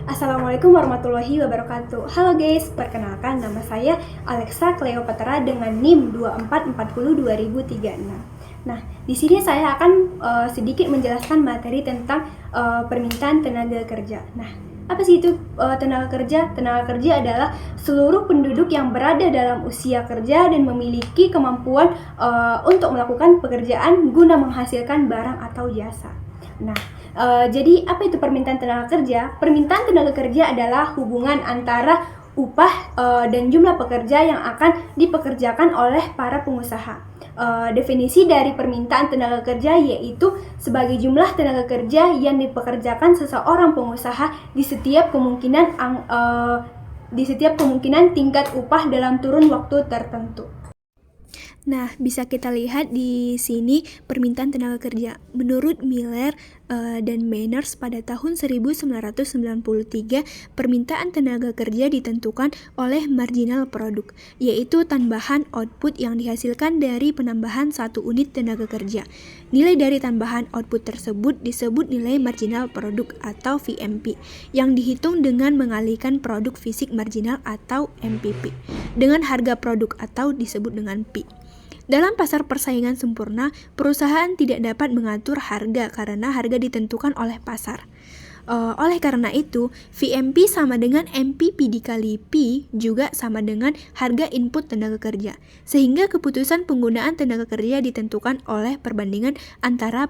Assalamualaikum warahmatullahi wabarakatuh. Halo guys, perkenalkan nama saya Alexa Cleopatra dengan NIM 24402036. Nah, di sini saya akan sedikit menjelaskan materi tentang permintaan tenaga kerja. Nah, apa sih itu tenaga kerja? Tenaga kerja adalah seluruh penduduk yang berada dalam usia kerja dan memiliki kemampuan untuk melakukan pekerjaan guna menghasilkan barang atau jasa. Nah, jadi apa itu permintaan tenaga kerja? Permintaan tenaga kerja adalah hubungan antara upah dan jumlah pekerja yang akan dipekerjakan oleh para pengusaha. Definisi dari permintaan tenaga kerja yaitu sebagai jumlah tenaga kerja yang dipekerjakan seseorang pengusaha di setiap kemungkinan tingkat upah dalam kurun waktu tertentu. Nah, bisa kita lihat di sini permintaan tenaga kerja. Menurut Miller dan Manners pada tahun 1993, permintaan tenaga kerja ditentukan oleh marginal produk, yaitu tambahan output yang dihasilkan dari penambahan satu unit tenaga kerja. Nilai dari tambahan output tersebut disebut nilai marginal produk atau VMP, yang dihitung dengan mengalihkan produk fisik marginal atau MPP dengan harga produk atau disebut dengan P. Dalam pasar persaingan sempurna, perusahaan tidak dapat mengatur harga karena harga ditentukan oleh pasar. Oleh karena itu, VMP sama dengan MPP dikali P juga sama dengan harga input tenaga kerja. Sehingga keputusan penggunaan tenaga kerja ditentukan oleh perbandingan antara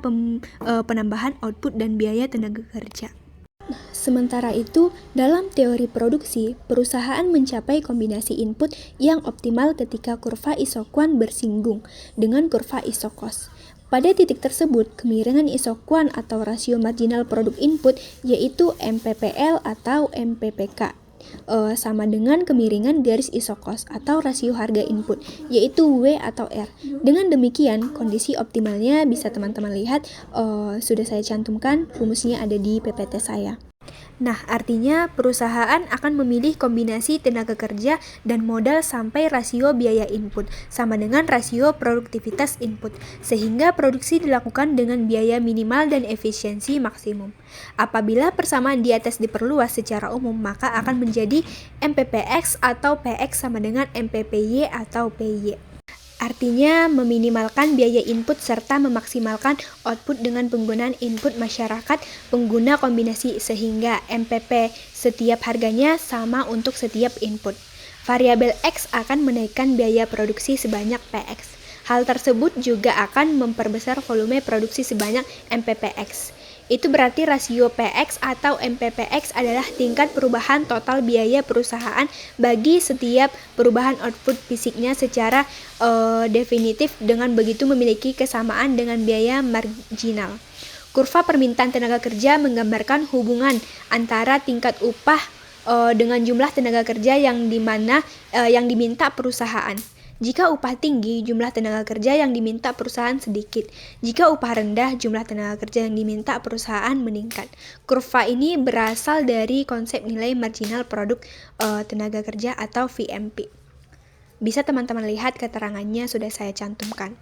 penambahan output dan biaya tenaga kerja. Sementara itu, dalam teori produksi, perusahaan mencapai kombinasi input yang optimal ketika kurva isokuan bersinggung dengan kurva isokos. Pada titik tersebut, kemiringan isokuan atau rasio marginal produk input yaitu MPPL atau MPPK sama dengan kemiringan garis isokos atau rasio harga input yaitu W atau R. Dengan demikian, kondisi optimalnya bisa teman-teman lihat sudah saya cantumkan, rumusnya ada di PPT saya. Nah, artinya perusahaan akan memilih kombinasi tenaga kerja dan modal sampai rasio biaya input sama dengan rasio produktivitas input, sehingga produksi dilakukan dengan biaya minimal dan efisiensi maksimum. Apabila persamaan di atas diperluas secara umum, maka akan menjadi MPPX atau PX sama dengan MPPY atau PY. Artinya meminimalkan biaya input serta memaksimalkan output dengan penggunaan input masyarakat pengguna kombinasi sehingga MPP setiap harganya sama untuk setiap input. Variabel X akan menaikkan biaya produksi sebanyak PX. Hal tersebut juga akan memperbesar volume produksi sebanyak MPPX. Itu berarti rasio PX atau MPPX adalah tingkat perubahan total biaya perusahaan bagi setiap perubahan output fisiknya secara definitif, dengan begitu memiliki kesamaan dengan biaya marginal. Kurva permintaan tenaga kerja menggambarkan hubungan antara tingkat upah dengan jumlah tenaga kerja yang diminta perusahaan. Jika upah tinggi, jumlah tenaga kerja yang diminta perusahaan sedikit. Jika upah rendah, jumlah tenaga kerja yang diminta perusahaan meningkat. Kurva ini berasal dari konsep nilai marginal produk tenaga kerja atau VMP. Bisa teman-teman lihat keterangannya sudah saya cantumkan.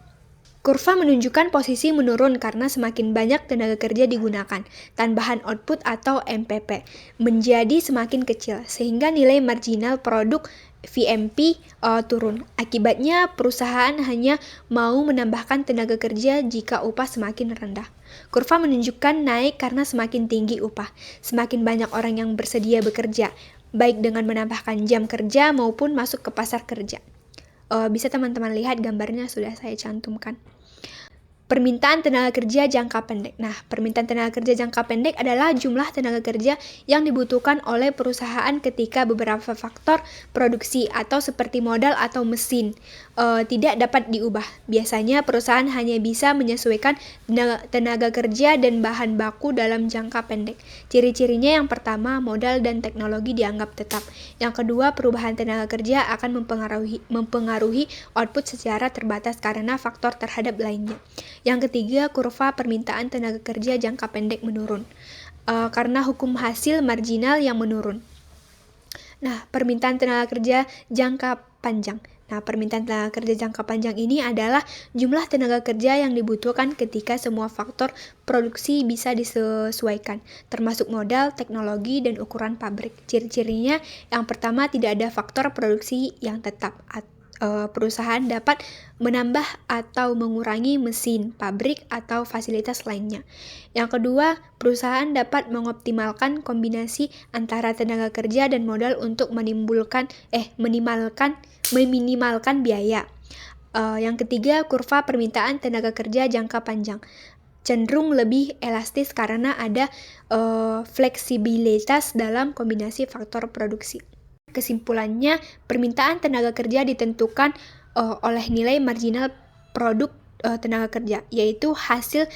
Kurva menunjukkan posisi menurun karena semakin banyak tenaga kerja digunakan. Tambahan output atau MPP menjadi semakin kecil, sehingga nilai marginal produk VMP turun. Akibatnya, perusahaan hanya mau menambahkan tenaga kerja jika upah semakin rendah. Kurva menunjukkan naik karena semakin tinggi upah. Semakin banyak orang yang bersedia bekerja, baik dengan menambahkan jam kerja maupun masuk ke pasar kerja. Bisa teman-teman lihat gambarnya sudah saya cantumkan. Permintaan tenaga kerja jangka pendek. Nah, permintaan tenaga kerja jangka pendek adalah jumlah tenaga kerja yang dibutuhkan oleh perusahaan ketika beberapa faktor produksi atau seperti modal atau mesin tidak dapat diubah. Biasanya perusahaan hanya bisa menyesuaikan tenaga kerja dan bahan baku dalam jangka pendek. Ciri-cirinya yang pertama, modal dan teknologi dianggap tetap. Yang kedua, perubahan tenaga kerja akan mempengaruhi output secara terbatas karena faktor terhadap lainnya. Yang ketiga, kurva permintaan tenaga kerja jangka pendek menurun karena hukum hasil marginal yang menurun. Nah, permintaan tenaga kerja jangka panjang. Nah, permintaan tenaga kerja jangka panjang ini adalah jumlah tenaga kerja yang dibutuhkan ketika semua faktor produksi bisa disesuaikan, termasuk modal, teknologi, dan ukuran pabrik. Ciri-cirinya, yang pertama, tidak ada faktor produksi yang tetap. Perusahaan dapat menambah atau mengurangi mesin, pabrik, atau fasilitas lainnya. Yang kedua, perusahaan dapat mengoptimalkan kombinasi antara tenaga kerja dan modal untuk meminimalkan biaya. Yang ketiga, kurva permintaan tenaga kerja jangka panjang cenderung lebih elastis karena ada fleksibilitas dalam kombinasi faktor produksi. Kesimpulannya, permintaan tenaga kerja ditentukan oleh nilai marginal produk tenaga kerja, yaitu hasil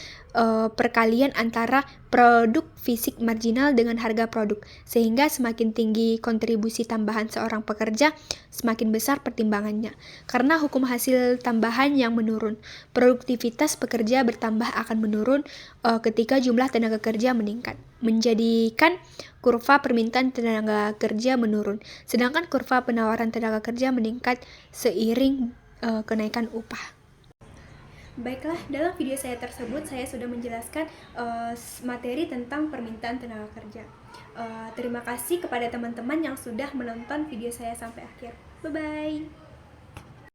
perkalian antara produk fisik marginal dengan harga produk, sehingga semakin tinggi kontribusi tambahan seorang pekerja, semakin besar pertimbangannya. Karena hukum hasil tambahan yang menurun, produktivitas pekerja bertambah akan menurun ketika jumlah tenaga kerja meningkat, menjadikan kurva permintaan tenaga kerja menurun, sedangkan kurva penawaran tenaga kerja meningkat seiring kenaikan upah. Baiklah, dalam video saya tersebut saya sudah menjelaskan materi tentang permintaan tenaga kerja. Terima kasih kepada teman-teman yang sudah menonton video saya sampai akhir. Bye-bye.